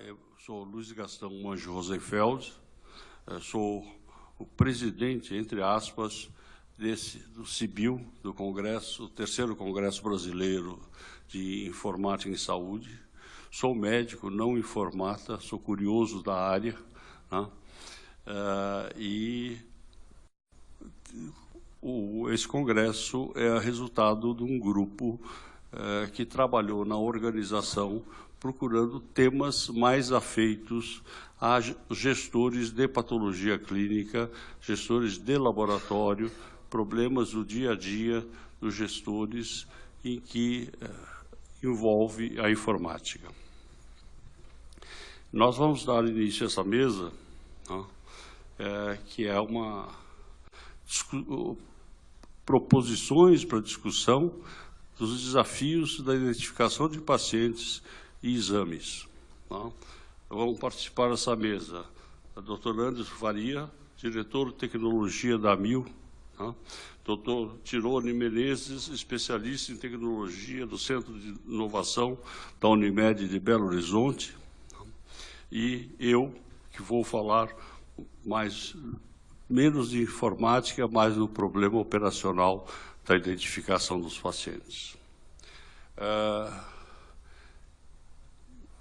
Eu sou Luiz Gastão Manjo Rosenfeld, sou o presidente, entre aspas, do CIBIL, do Congresso, o terceiro Congresso Brasileiro de Informática em Saúde. Sou médico, não informata, sou curioso da área, né? Esse congresso é resultado de um grupo que trabalhou na organização procurando temas mais afeitos a gestores de patologia clínica, gestores de laboratório, problemas do dia a dia dos gestores em que envolve a informática. Nós vamos dar início a essa mesa, né, que é uma proposições para discussão dos desafios da identificação de pacientes e exames. Tá? Vamos participar dessa mesa a doutor Anderson Faria, diretor de tecnologia da AMIL, tá? Doutor Tirone Menezes, especialista em tecnologia do Centro de Inovação da Unimed de Belo Horizonte, tá? E eu, que vou falar menos de informática, mais no problema operacional da identificação dos pacientes.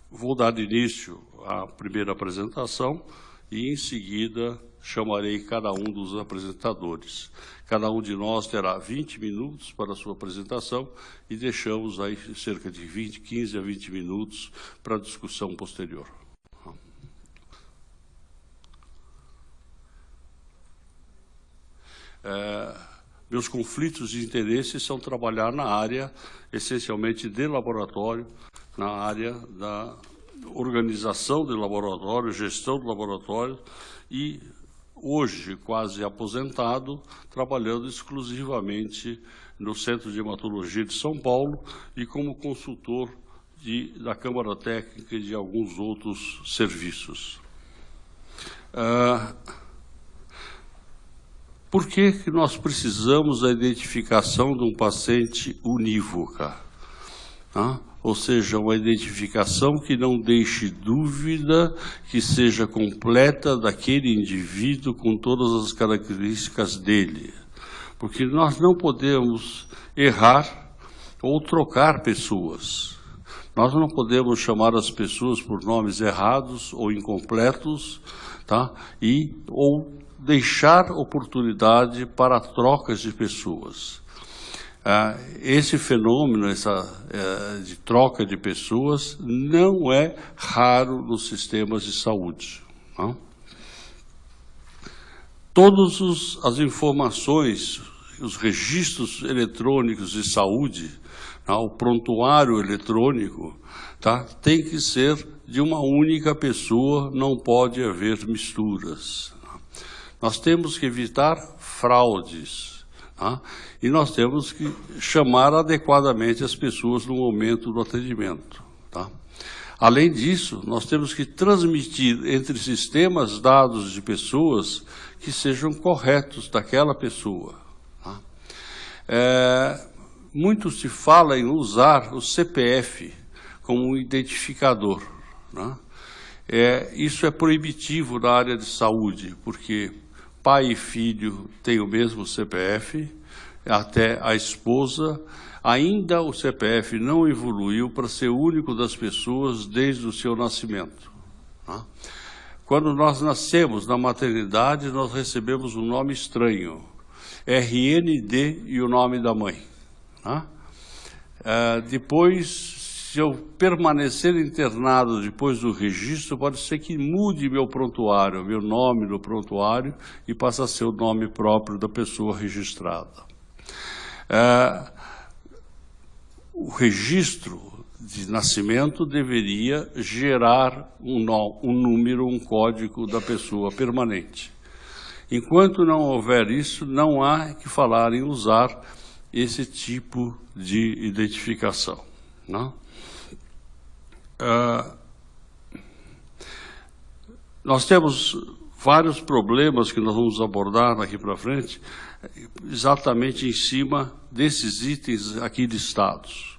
Vou dar início à primeira apresentação e, em seguida, chamarei cada um dos apresentadores. Cada um de nós terá 20 minutos para a sua apresentação e deixamos aí cerca de 15 a 20 minutos para a discussão posterior. Meus conflitos de interesse são trabalhar na área, essencialmente, de laboratório, na área da organização de laboratório, gestão do laboratório e, hoje, quase aposentado, trabalhando exclusivamente no Centro de Hematologia de São Paulo e como consultor da Câmara Técnica e de alguns outros serviços. Por que nós precisamos da identificação de um paciente unívoca? Ou seja, uma identificação que não deixe dúvida, que seja completa daquele indivíduo com todas as características dele. Porque nós não podemos errar ou trocar pessoas. Nós não podemos chamar as pessoas por nomes errados ou incompletos, tá? Ou deixar oportunidade para trocas de pessoas. Esse fenômeno de troca de pessoas não é raro nos sistemas de saúde. Não? Todas as informações, os registros eletrônicos de saúde, o prontuário eletrônico, tem que ser de uma única pessoa, não pode haver misturas. Nós temos que evitar fraudes, e nós temos que chamar adequadamente as pessoas no momento do atendimento. Além disso, nós temos que transmitir entre sistemas dados de pessoas que sejam corretos daquela pessoa. Muito se fala em usar o CPF como um identificador. Isso é proibitivo na área de saúde, porque pai e filho têm o mesmo CPF, até a esposa. Ainda o CPF não evoluiu para ser único das pessoas desde o seu nascimento. Quando nós nascemos na maternidade, nós recebemos um nome estranho, RND e o nome da mãe. Depois, se eu permanecer internado depois do registro, pode ser que mude meu prontuário, meu nome no prontuário, e passe a ser o nome próprio da pessoa registrada. O registro de nascimento deveria gerar um número, um código da pessoa permanente. Enquanto não houver isso, não há que falar em usar esse tipo de identificação. Nós temos vários problemas que nós vamos abordar daqui para frente, exatamente em cima desses itens aqui listados.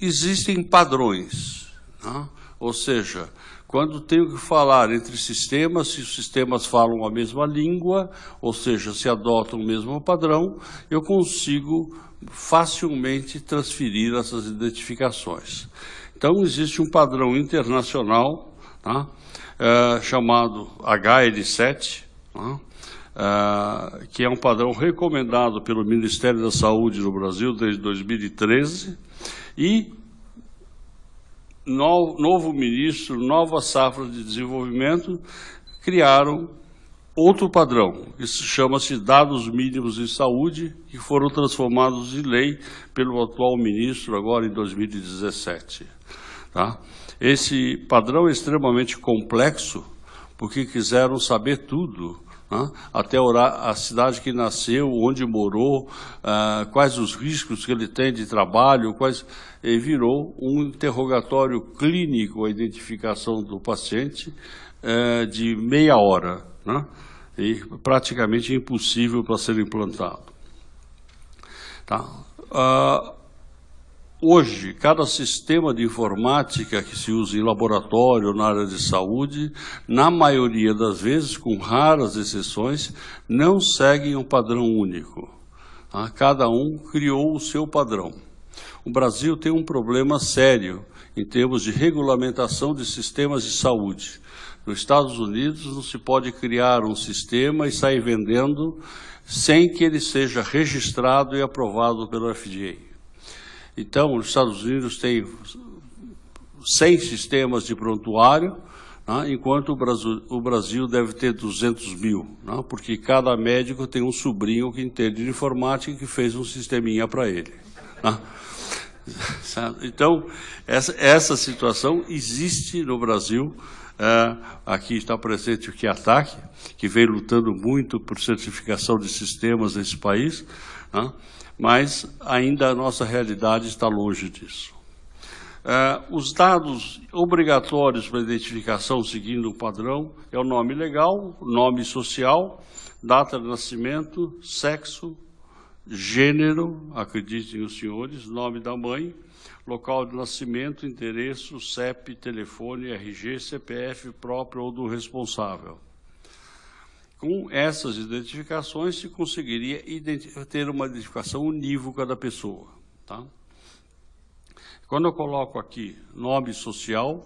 existem padrões, né? Ou seja, quando tenho que falar entre sistemas, se os sistemas falam a mesma língua, ou seja, se adotam o mesmo padrão, eu consigo facilmente transferir essas identificações. Então, existe um padrão internacional, tá? Chamado HL7, tá? Que é um padrão recomendado pelo Ministério da Saúde no Brasil desde 2013, e novo ministro, nova safra de desenvolvimento, criaram outro padrão. Isso chama-se Dados Mínimos em Saúde, que foram transformados em lei pelo atual ministro agora em 2017. Tá? Esse padrão é extremamente complexo, porque quiseram saber tudo, né? Até a cidade que nasceu, onde morou, quais os riscos que ele tem de trabalho, e virou um interrogatório clínico, a identificação do paciente, de meia hora, né? E praticamente impossível para ser implantado. Tá? Hoje, cada sistema de informática que se usa em laboratório ou na área de saúde, na maioria das vezes, com raras exceções, não seguem um padrão único. Tá? Cada um criou o seu padrão. O Brasil tem um problema sério em termos de regulamentação de sistemas de saúde. Nos Estados Unidos não se pode criar um sistema e sair vendendo sem que ele seja registrado e aprovado pelo FDA. Então, os Estados Unidos têm 100 sistemas de prontuário, né, enquanto o Brasil deve ter 200 mil, né, porque cada médico tem um sobrinho que entende de informática e que fez um sisteminha para ele. Né. Então, essa situação existe no Brasil. Aqui está presente o QIATAC, que vem lutando muito por certificação de sistemas nesse país, né? Mas ainda a nossa realidade está longe disso. Os dados obrigatórios para identificação, seguindo o padrão, é o nome legal, nome social, data de nascimento, sexo, gênero, acreditem os senhores, nome da mãe, local de nascimento, endereço, CEP, telefone, RG, CPF próprio ou do responsável. Com essas identificações, se conseguiria ter uma identificação unívoca da pessoa. Tá? Quando eu coloco aqui nome social,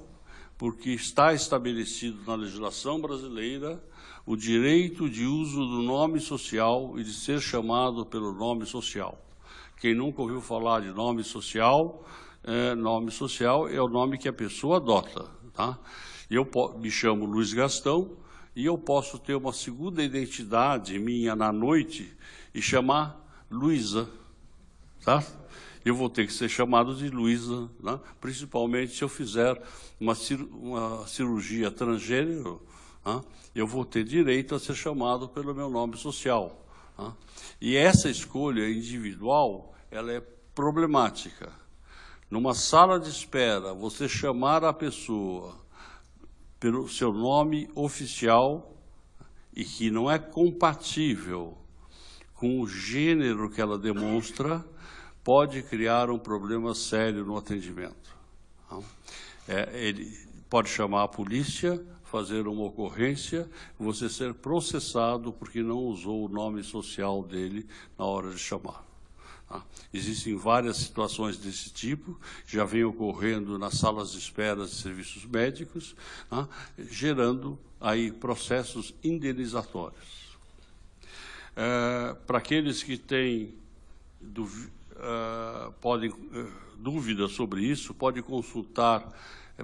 porque está estabelecido na legislação brasileira o direito de uso do nome social e de ser chamado pelo nome social. Quem nunca ouviu falar de nome social é o nome que a pessoa adota. Tá? Eu me chamo Luiz Gastão, e eu posso ter uma segunda identidade minha na noite e chamar Luísa, tá? Eu vou ter que ser chamado de Luísa, né? Principalmente se eu fizer uma cirurgia transgênero, né? Eu vou ter direito a ser chamado pelo meu nome social. Né? E essa escolha individual, ela é problemática. Numa sala de espera, você chamar a pessoa pelo seu nome oficial e que não é compatível com o gênero que ela demonstra, pode criar um problema sério no atendimento. Ele pode chamar a polícia, fazer uma ocorrência, você ser processado porque não usou o nome social dele na hora de chamar. Existem várias situações desse tipo, já vem ocorrendo nas salas de espera de serviços médicos, gerando aí processos indenizatórios. Para aqueles que têm dúvidas sobre isso, pode consultar,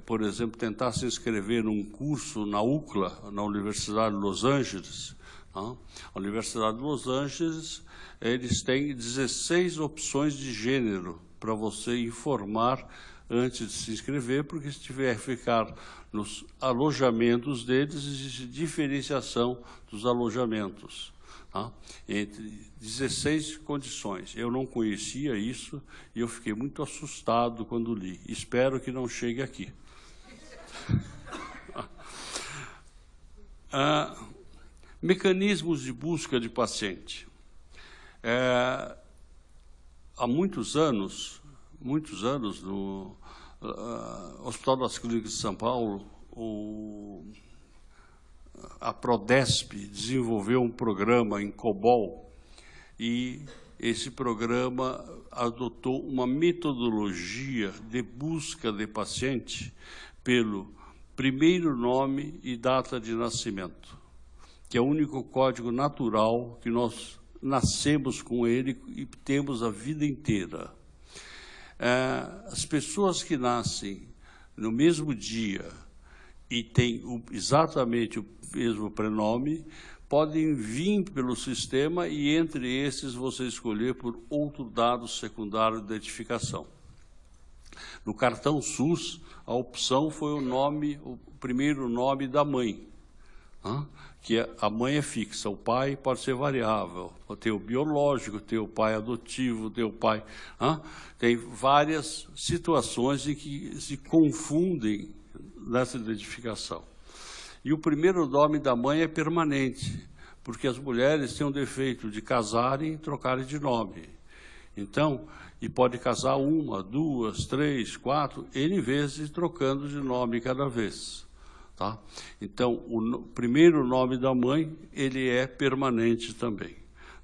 por exemplo, tentar se inscrever num curso na UCLA, na Universidade de Los Angeles. A Universidade de Los Angeles, eles têm 16 opções de gênero para você informar antes de se inscrever, porque se tiver que ficar nos alojamentos deles, existe diferenciação dos alojamentos, tá? Entre 16 condições. Eu não conhecia isso e eu fiquei muito assustado quando li. Espero que não chegue aqui. Mecanismos de busca de paciente. Há muitos anos, muitos anos, no Hospital das Clínicas de São Paulo, a Prodesp desenvolveu um programa em COBOL e esse programa adotou uma metodologia de busca de paciente pelo primeiro nome e data de nascimento, que é o único código natural que nós nascemos com ele e temos a vida inteira. As pessoas que nascem no mesmo dia e têm exatamente o mesmo prenome podem vir pelo sistema e, entre esses, você escolher por outro dado secundário de identificação. No cartão SUS, a opção foi o primeiro nome da mãe, que a mãe é fixa, o pai pode ser variável, pode ter o biológico, ter o pai adotivo, ter o pai... Tem várias situações em que se confundem nessa identificação. E o primeiro nome da mãe é permanente, porque as mulheres têm um defeito de casarem e trocarem de nome. Então, e pode casar 1, 2, 3, 4, N vezes trocando de nome cada vez. Tá? Então, o primeiro nome da mãe, ele é permanente também.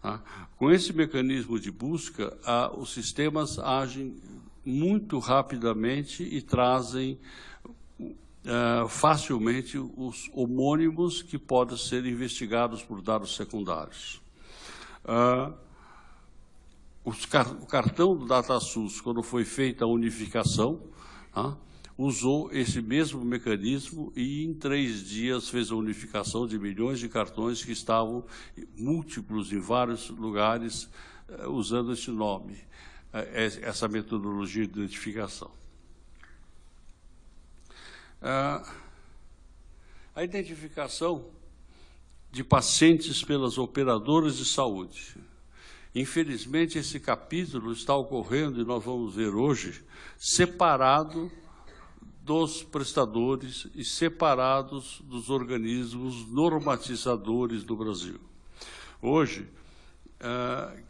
Tá? Com esse mecanismo de busca, os sistemas agem muito rapidamente e trazem facilmente os homônimos que podem ser investigados por dados secundários. O cartão do DataSUS, quando foi feita a unificação, usou esse mesmo mecanismo e em 3 dias fez a unificação de milhões de cartões que estavam múltiplos em vários lugares usando esse nome, essa metodologia de identificação. A identificação de pacientes pelas operadoras de saúde. Infelizmente, esse capítulo está ocorrendo, e nós vamos ver hoje, separado dos prestadores e separados dos organismos normatizadores do Brasil. Hoje,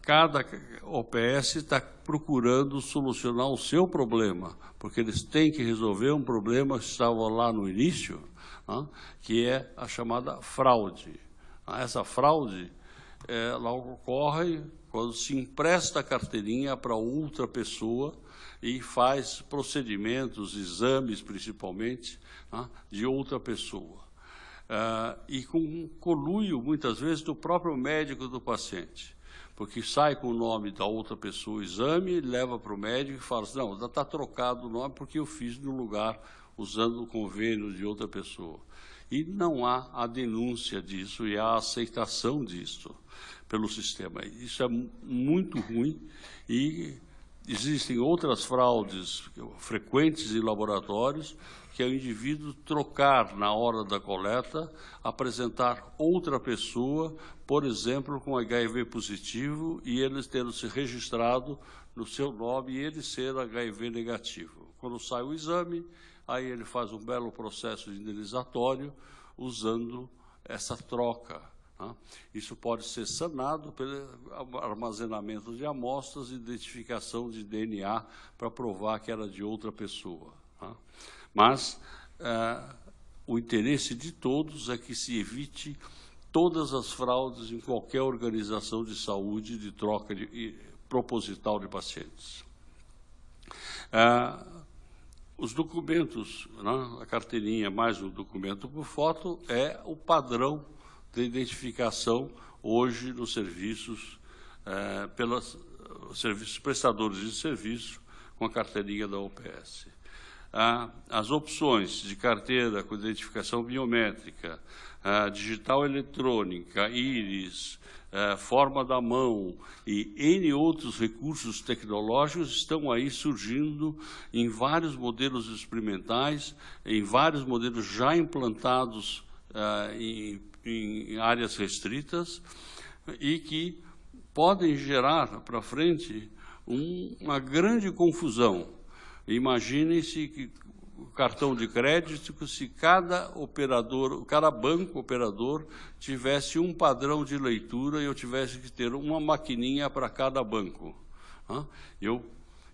cada OPS está procurando solucionar o seu problema, porque eles têm que resolver um problema que estava lá no início, que é a chamada fraude. Essa fraude, ela ocorre quando se empresta a carteirinha para outra pessoa e faz procedimentos, exames principalmente, de outra pessoa. E com conluio, muitas vezes, do próprio médico do paciente, porque sai com o nome da outra pessoa o exame, leva para o médico e fala assim, não, já está trocado o nome porque eu fiz no lugar usando o convênio de outra pessoa. E não há a denúncia disso e a aceitação disso pelo sistema. Isso é muito ruim e existem outras fraudes frequentes em laboratórios, que é o indivíduo trocar na hora da coleta, apresentar outra pessoa, por exemplo, com HIV positivo, e eles tendo se registrado no seu nome e ele ser HIV negativo. Quando sai o exame, aí ele faz um belo processo indenizatório usando essa troca. Isso pode ser sanado pelo armazenamento de amostras e identificação de DNA para provar que era de outra pessoa. Mas o interesse de todos é que se evite todas as fraudes em qualquer organização de saúde de troca proposital de pacientes. Os documentos, a carteirinha mais o documento por foto, é o padrão de identificação hoje nos serviços, pelos serviços prestadores de serviço com a carteirinha da OPS. As opções de carteira com identificação biométrica, digital eletrônica, íris, forma da mão e N outros recursos tecnológicos estão aí surgindo em vários modelos experimentais, em vários modelos já implantados em áreas restritas e que podem gerar para frente uma grande confusão. Imaginem-se que o cartão de crédito, se cada operador, cada banco operador tivesse um padrão de leitura e eu tivesse que ter uma maquininha para cada banco. Eu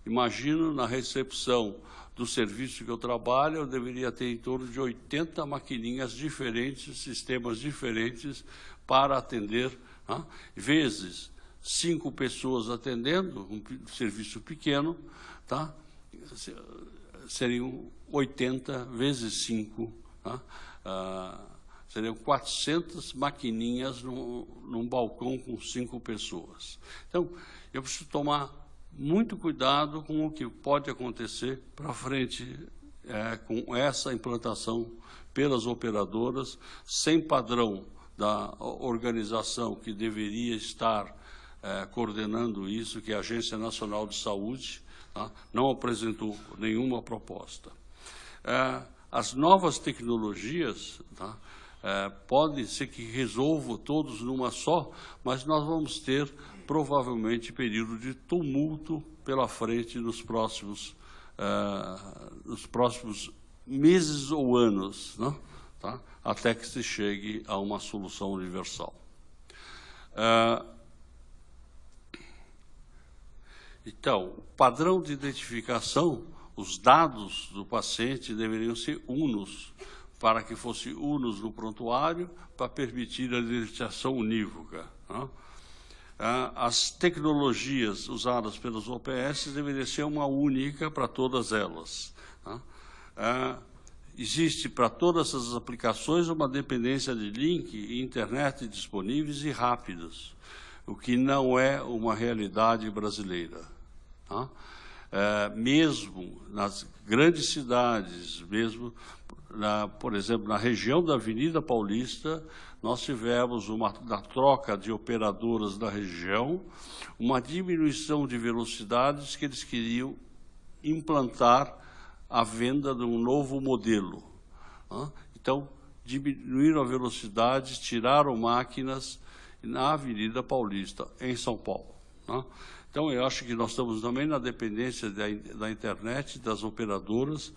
Imagino, na recepção do serviço que eu trabalho, eu deveria ter em torno de 80 maquininhas diferentes, sistemas diferentes para atender, vezes 5 pessoas atendendo, um serviço pequeno, tá? Seriam 80 vezes 5, tá? Seriam 400 maquininhas num balcão com 5 pessoas. Então, eu preciso tomar muito cuidado com o que pode acontecer para frente com essa implantação pelas operadoras, sem padrão da organização que deveria estar coordenando isso, que é a Agência Nacional de Saúde, tá? Não apresentou nenhuma proposta. As novas tecnologias, tá? Pode ser que resolvam todos numa só, mas nós vamos ter provavelmente período de tumulto pela frente nos próximos meses ou anos, né? Tá? Até que se chegue a uma solução universal. Então, o padrão de identificação, os dados do paciente deveriam ser unos, para que fosse unos no prontuário, para permitir a identificação unívoca, né? As tecnologias usadas pelas OPS deveriam ser uma única para todas elas, né? Existe para todas essas aplicações uma dependência de link e internet disponíveis e rápidos, o que não é uma realidade brasileira, tá? Mesmo nas grandes cidades, mesmo, por exemplo, na região da Avenida Paulista, nós tivemos, na troca de operadoras da região, uma diminuição de velocidades que eles queriam implantar a venda de um novo modelo, né? Então, diminuíram a velocidade, tiraram máquinas na Avenida Paulista, em São Paulo, né? Então, eu acho que nós estamos também na dependência da internet, das operadoras,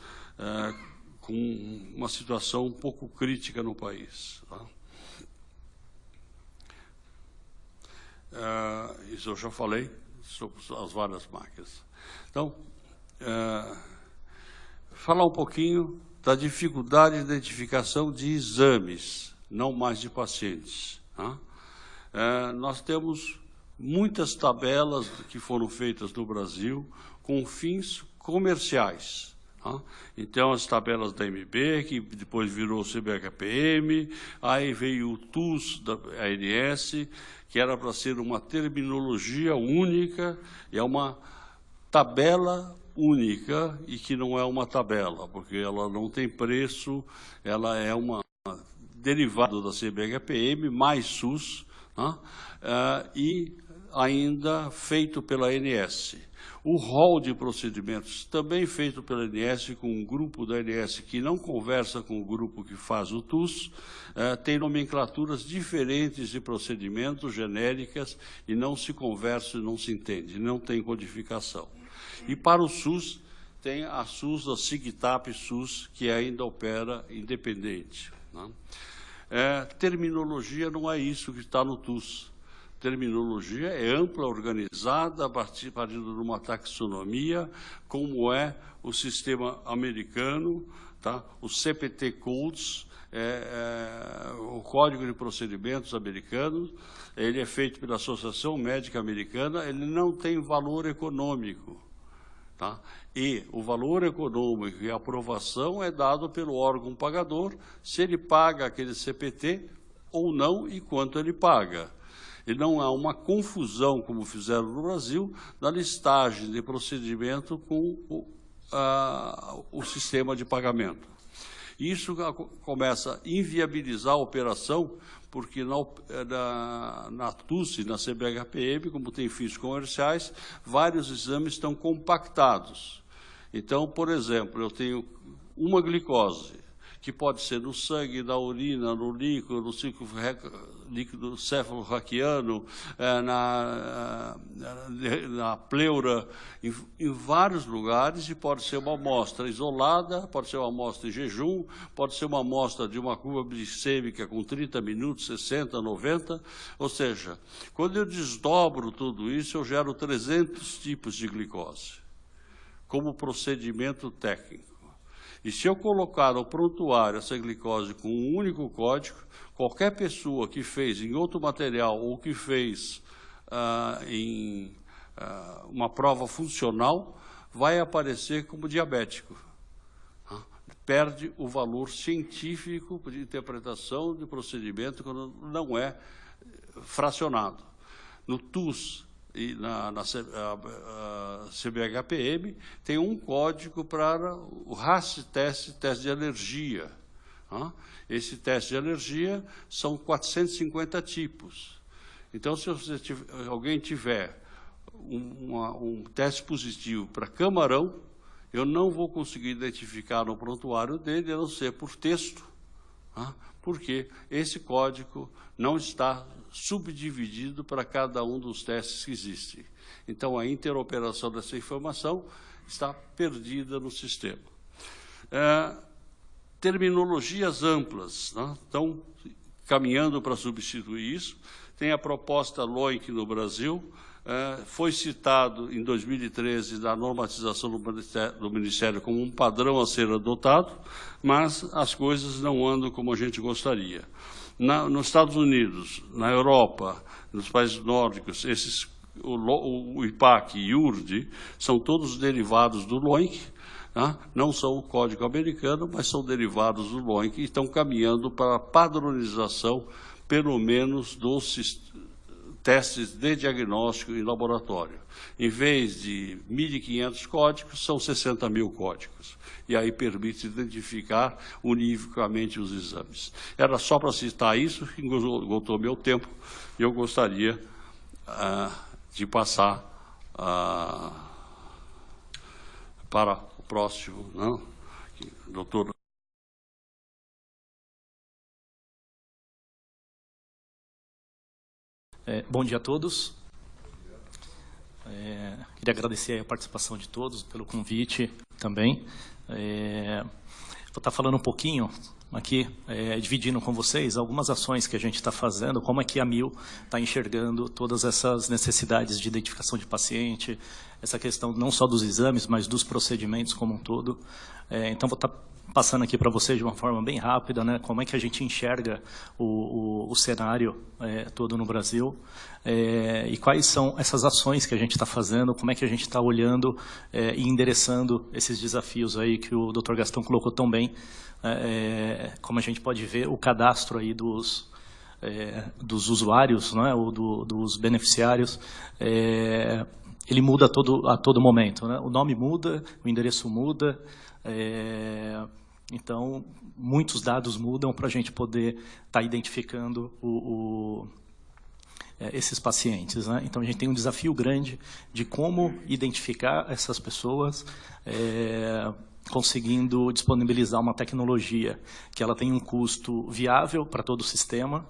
com uma situação um pouco crítica no país, tá? Isso eu já falei sobre as várias máquinas. Então, falar um pouquinho da dificuldade de identificação de exames, não mais de pacientes, tá? Nós temos muitas tabelas que foram feitas no Brasil com fins comerciais, tá? Então, as tabelas da MB, que depois virou o CBHPM, aí veio o TUS da ANS, que era para ser uma terminologia única, e é uma tabela única e que não é uma tabela, porque ela não tem preço, ela é uma derivada da CBHPM mais SUS, né? E ainda feito pela ANS. O rol de procedimentos, também feito pela ANS, com um grupo da ANS que não conversa com o grupo que faz o TUS, tem nomenclaturas diferentes de procedimentos genéricas e não se conversa e não se entende, não tem codificação. E para o SUS, tem a SUS, a SIGTAP SUS, que ainda opera independente, né? Terminologia não é isso que está no TUS. Terminologia é ampla, organizada, a partir de uma taxonomia, como é o sistema americano, tá? O CPT Codes, o Código de Procedimentos americano, ele é feito pela Associação Médica Americana, ele não tem valor econômico, tá? E o valor econômico e a aprovação é dado pelo órgão pagador, se ele paga aquele CPT ou não e quanto ele paga. E não há uma confusão, como fizeram no Brasil, na listagem de procedimento com o sistema de pagamento. Isso começa a inviabilizar a operação, porque na TUS e na CBHPM, como tem fins comerciais, vários exames estão compactados. Então, por exemplo, eu tenho uma glicose, que pode ser no sangue, na urina, no líquido, no ciclo líquido cefalorraquiano, na pleura, em vários lugares, e pode ser uma amostra isolada, pode ser uma amostra em jejum, pode ser uma amostra de uma curva glicêmica com 30 minutos, 60, 90, ou seja, quando eu desdobro tudo isso, eu gero 300 tipos de glicose. como procedimento técnico. E se eu colocar no prontuário essa glicose com um único código, qualquer pessoa que fez em outro material ou que fez em uma prova funcional vai aparecer como diabético. Perde o valor científico de interpretação de procedimento quando não é fracionado. No TUS e na CBHPM tem um código para o RAS teste de alergia. Esse teste de alergia são 450 tipos. Então, se alguém tiver um teste positivo para camarão, eu não vou conseguir identificar no prontuário dele, a não ser por texto, porque esse código não está subdividido para cada um dos testes que existem. Então, a interoperação dessa informação está perdida no sistema. Terminologias amplas, estão caminhando para substituir isso. Tem a proposta LOIC no Brasil, foi citado em 2013 da normatização do Ministério como um padrão a ser adotado, mas as coisas não andam como a gente gostaria. Nos Estados Unidos, na Europa, nos países nórdicos, o IPAC e o URD são todos derivados do LOIC, não são o código americano, mas são derivados do LOIC e estão caminhando para a padronização, pelo menos, dos testes de diagnóstico em laboratório. Em vez de 1.500 códigos, são 60.000 códigos. E aí permite identificar univocamente os exames. Era só para citar isso, que esgotou meu tempo, e eu gostaria de passar para o próximo, doutor. Bom dia a todos. Queria agradecer a participação de todos pelo convite também. Vou estar falando um pouquinho aqui, dividindo com vocês algumas ações que a gente está fazendo, como é que a AMIL está enxergando todas essas necessidades de identificação de paciente, essa questão não só dos exames, mas dos procedimentos como um todo. Então, vou estar passando aqui para vocês de uma forma bem rápida, como é que a gente enxerga o cenário todo no Brasil e quais são essas ações que a gente está fazendo, como é que a gente está olhando e endereçando esses desafios aí que o Dr. Gastão colocou tão bem. Como a gente pode ver, o cadastro aí dos usuários, ou dos beneficiários, ele muda a todo momento. O nome muda, o endereço muda, então muitos dados mudam para a gente poder estar identificando esses pacientes. Então a gente tem um desafio grande de como identificar essas pessoas, conseguindo disponibilizar uma tecnologia que ela tem um custo viável para todo o sistema,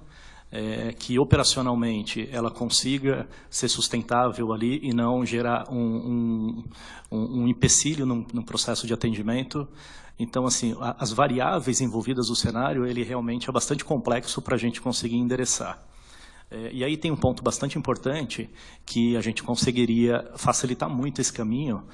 que operacionalmente ela consiga ser sustentável ali e não gerar um empecilho no processo de atendimento. Então, assim, as variáveis envolvidas no cenário, ele realmente é bastante complexo para a gente conseguir endereçar. E aí tem um ponto bastante importante que a gente conseguiria facilitar muito esse caminho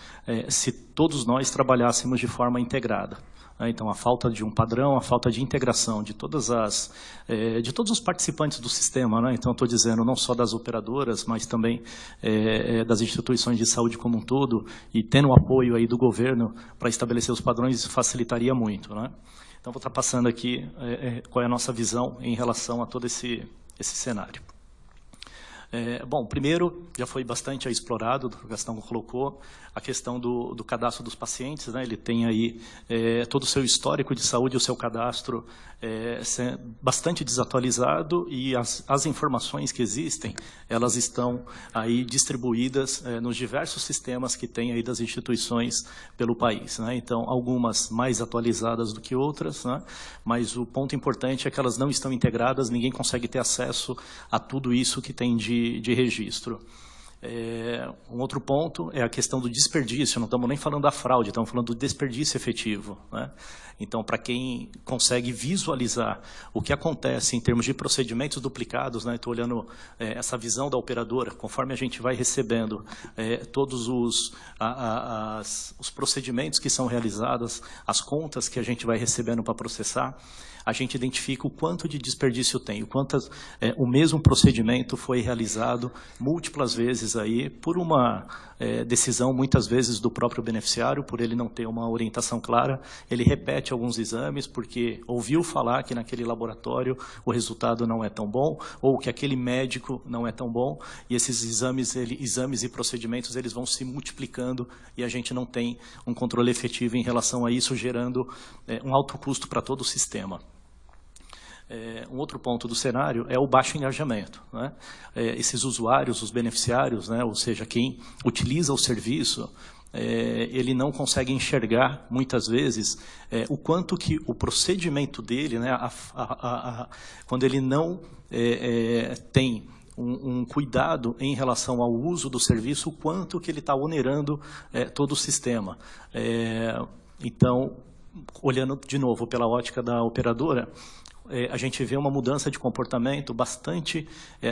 se todos nós trabalhássemos de forma integrada. Então, a falta de um padrão, a falta de integração de todos os participantes do sistema. Então, estou dizendo não só das operadoras, mas também das instituições de saúde como um todo, e tendo o apoio aí do governo para estabelecer os padrões, isso facilitaria muito. Então, vou estar passando aqui qual é a nossa visão em relação a todo esse cenário. Bom, primeiro, já foi bastante explorado, o Gastão colocou, a questão do cadastro dos pacientes. Ele tem aí todo o seu histórico de saúde, o seu cadastro bastante desatualizado, e as informações que existem, elas estão aí distribuídas nos diversos sistemas que tem aí das instituições pelo país. Então, algumas mais atualizadas do que outras, mas o ponto importante é que elas não estão integradas, ninguém consegue ter acesso a tudo isso que tem de registro. Um outro ponto é a questão do desperdício, não estamos nem falando da fraude, estamos falando do desperdício efetivo, né? Então, para quem consegue visualizar o que acontece em termos de procedimentos duplicados, né? Estou olhando essa visão da operadora, conforme a gente vai recebendo todos os procedimentos que são realizados, as contas que a gente vai recebendo para processar, a gente identifica o quanto de desperdício tem, o mesmo procedimento foi realizado múltiplas vezes aí por uma decisão, muitas vezes, do próprio beneficiário, por ele não ter uma orientação clara, ele repete alguns exames porque ouviu falar que naquele laboratório o resultado não é tão bom, ou que aquele médico não é tão bom, e esses exames e procedimentos eles vão se multiplicando e a gente não tem um controle efetivo em relação a isso, gerando um alto custo para todo o sistema. Um outro ponto do cenário é o baixo engajamento, né? Esses usuários, os beneficiários, né? Ou seja, quem utiliza o serviço, ele não consegue enxergar, muitas vezes, o quanto que o procedimento dele, né? Quando ele não tem um cuidado em relação ao uso do serviço, o quanto que ele está onerando todo o sistema. Então, olhando de novo pela ótica da operadora, a gente vê uma mudança de comportamento bastante,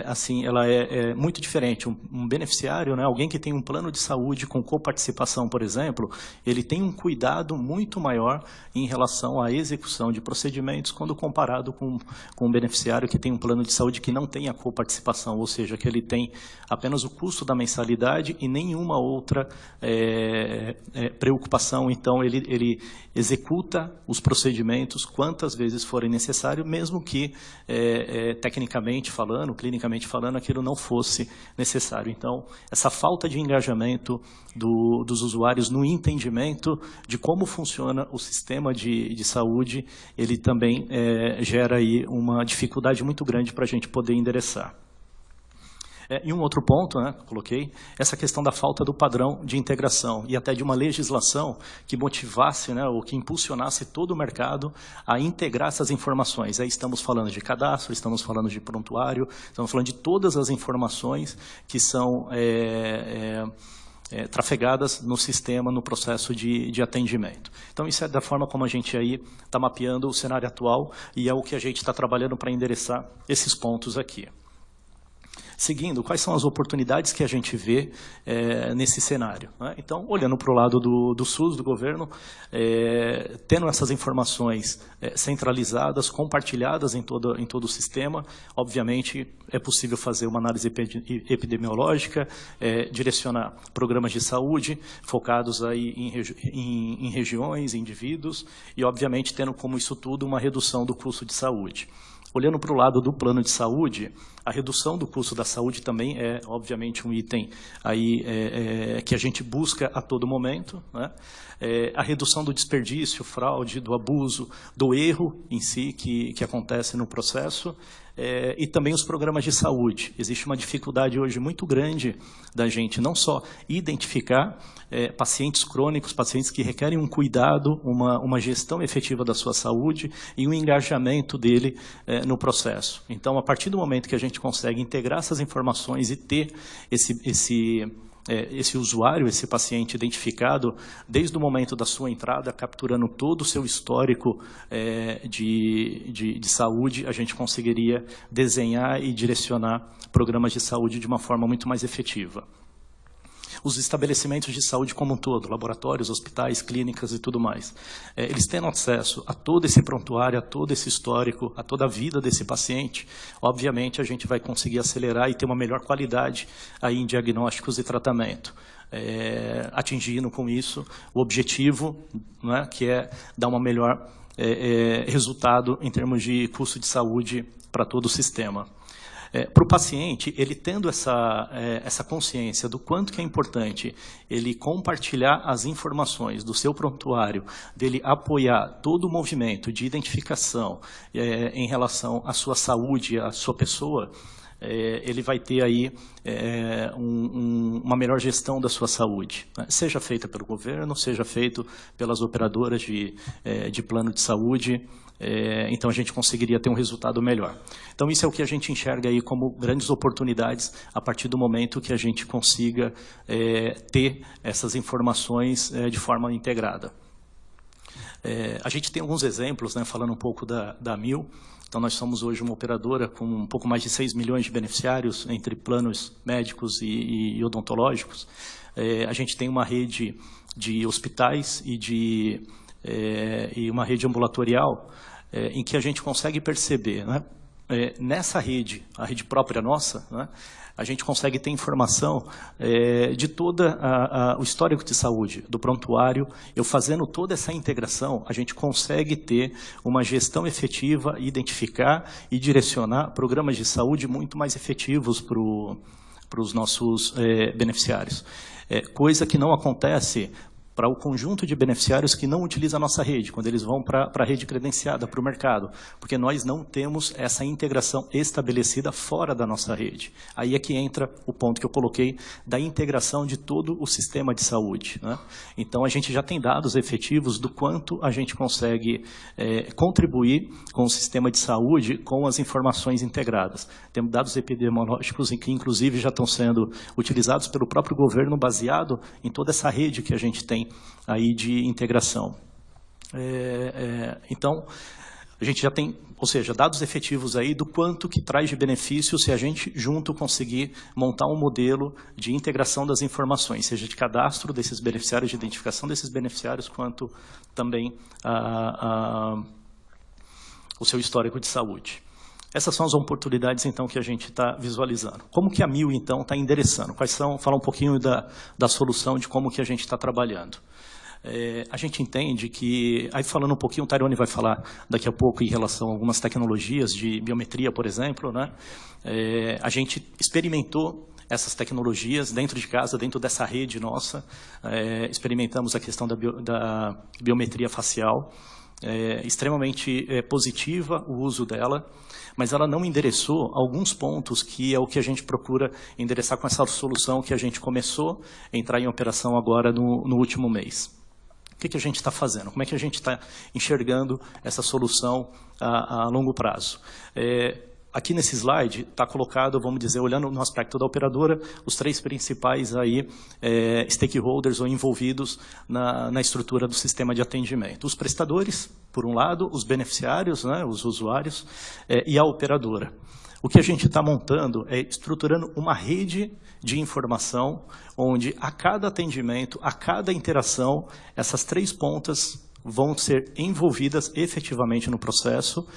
assim, ela é muito diferente. Um beneficiário, né, alguém que tem um plano de saúde com coparticipação, por exemplo, ele tem um cuidado muito maior em relação à execução de procedimentos quando comparado com um beneficiário que tem um plano de saúde que não tem a coparticipação, ou seja, que ele tem apenas o custo da mensalidade e nenhuma outra preocupação. Então, ele executa os procedimentos quantas vezes forem necessários, mesmo que, tecnicamente falando, clinicamente falando, aquilo não fosse necessário. Então, essa falta de engajamento dos usuários no entendimento de como funciona o sistema de saúde, ele também gera aí uma dificuldade muito grande para a gente poder endereçar. E um outro ponto, né, coloquei, essa questão da falta do padrão de integração e até de uma legislação que motivasse, né, ou que impulsionasse todo o mercado a integrar essas informações. Aí estamos falando de cadastro, estamos falando de prontuário, estamos falando de todas as informações que são trafegadas no sistema, no processo de atendimento. Então, isso é da forma como a gente aí está mapeando o cenário atual e é o que a gente está trabalhando para endereçar esses pontos aqui. Seguindo, quais são as oportunidades que a gente vê nesse cenário, né? Então, olhando para o lado do SUS, do governo, tendo essas informações centralizadas, compartilhadas em todo o sistema, obviamente é possível fazer uma análise epidemiológica, direcionar programas de saúde focados aí em regiões, em indivíduos, e obviamente tendo como isso tudo uma redução do custo de saúde. Olhando para o lado do plano de saúde, a redução do custo da saúde também é, obviamente, um item aí, que a gente busca a todo momento, né? A redução do desperdício, fraude, do abuso, do erro em si que acontece no processo, e também os programas de saúde. Existe uma dificuldade hoje muito grande da gente não só identificar pacientes crônicos, pacientes que requerem um cuidado, uma gestão efetiva da sua saúde e um engajamento dele no processo. Então, a partir do momento que a gente consegue integrar essas informações e ter esse usuário, esse paciente identificado desde o momento da sua entrada, capturando todo o seu histórico de saúde, a gente conseguiria desenhar e direcionar programas de saúde de uma forma muito mais efetiva. Os estabelecimentos de saúde como um todo, laboratórios, hospitais, clínicas e tudo mais, eles tendo acesso a todo esse prontuário, a todo esse histórico, a toda a vida desse paciente, obviamente a gente vai conseguir acelerar e ter uma melhor qualidade aí em diagnósticos e tratamento, atingindo com isso o objetivo, né, que é dar uma melhor resultado em termos de custo de saúde para todo o sistema. Para o paciente, ele tendo essa consciência do quanto que é importante ele compartilhar as informações do seu prontuário, dele apoiar todo o movimento de identificação em relação à sua saúde, à sua pessoa, ele vai ter aí uma melhor gestão da sua saúde, né? Seja feita pelo governo, seja feito pelas operadoras de plano de saúde, então a gente conseguiria ter um resultado melhor. Então isso é o que a gente enxerga aí como grandes oportunidades a partir do momento que a gente consiga ter essas informações de forma integrada. A gente tem alguns exemplos, né, falando um pouco da Mil. Então, nós somos hoje uma operadora com um pouco mais de 6 milhões de beneficiários entre planos médicos e odontológicos. A gente tem uma rede de hospitais e uma rede ambulatorial em que a gente consegue perceber, né, nessa rede, a rede própria nossa, né, a gente consegue ter informação de todo o histórico de saúde, do prontuário. Eu fazendo toda essa integração, a gente consegue ter uma gestão efetiva, identificar e direcionar programas de saúde muito mais efetivos para os nossos beneficiários. Coisa que não acontece para o conjunto de beneficiários que não utiliza a nossa rede, quando eles vão para a rede credenciada, para o mercado, porque nós não temos essa integração estabelecida fora da nossa rede. Aí é que entra o ponto que eu coloquei da integração de todo o sistema de saúde, né? Então, a gente já tem dados efetivos do quanto a gente consegue contribuir com o sistema de saúde com as informações integradas. Temos dados epidemiológicos que, inclusive, já estão sendo utilizados pelo próprio governo, baseado em toda essa rede que a gente tem aí de integração. Então, a gente já tem, ou seja, dados efetivos aí do quanto que traz de benefício se a gente junto conseguir montar um modelo de integração das informações, seja de cadastro desses beneficiários, de identificação desses beneficiários, quanto também o seu histórico de saúde. Essas são as oportunidades, então, que a gente está visualizando. Como que a Mil, então, está endereçando? Quais são? Falar um pouquinho da solução, de como que a gente está trabalhando. A gente entende que, aí falando um pouquinho, o Tairone vai falar daqui a pouco em relação a algumas tecnologias de biometria, por exemplo, né? A gente experimentou essas tecnologias dentro de casa, dentro dessa rede nossa. Experimentamos a questão da biometria facial. Extremamente positiva o uso dela, mas ela não endereçou alguns pontos que é o que a gente procura endereçar com essa solução que a gente começou a entrar em operação agora no último mês. O que a gente está fazendo? Como é que a gente está enxergando essa solução a longo prazo? Aqui nesse slide está colocado, vamos dizer, olhando no aspecto da operadora, os 3 principais aí, stakeholders ou envolvidos na estrutura do sistema de atendimento. Os prestadores, por um lado, os beneficiários, né, os usuários, e a operadora. O que a gente está montando é estruturando uma rede de informação onde a cada atendimento, a cada interação, essas 3 pontas vão ser envolvidas efetivamente no processo,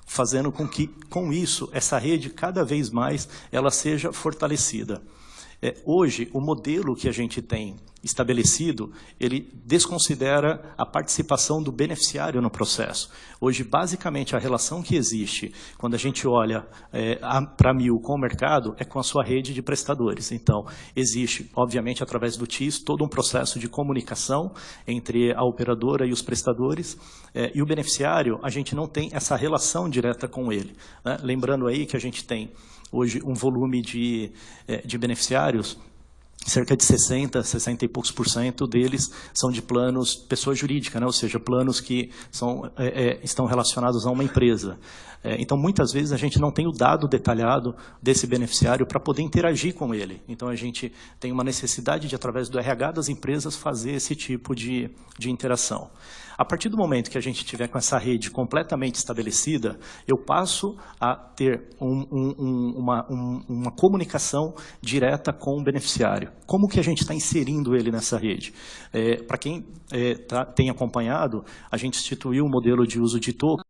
fazendo com que, com isso, essa rede cada vez mais ela seja fortalecida. Hoje, o modelo que a gente tem estabelecido, ele desconsidera a participação do beneficiário no processo. Hoje, basicamente, a relação que existe quando a gente olha para a Mil com o mercado é com a sua rede de prestadores. Então, existe, obviamente, através do TIS, todo um processo de comunicação entre a operadora e os prestadores, e o beneficiário, a gente não tem essa relação direta com ele, né? Lembrando aí que a gente tem hoje um volume de beneficiários, cerca de 60 e poucos % deles são de planos pessoa jurídica, né? Ou seja, planos que estão relacionados a uma empresa. Então, muitas vezes, a gente não tem o dado detalhado desse beneficiário para poder interagir com ele. Então, a gente tem uma necessidade de, através do RH das empresas, fazer esse tipo de interação. A partir do momento que a gente tiver com essa rede completamente estabelecida, eu passo a ter uma comunicação direta com o beneficiário. Como que a gente está inserindo ele nessa rede? Para quem tem acompanhado, a gente instituiu um modelo de uso de token,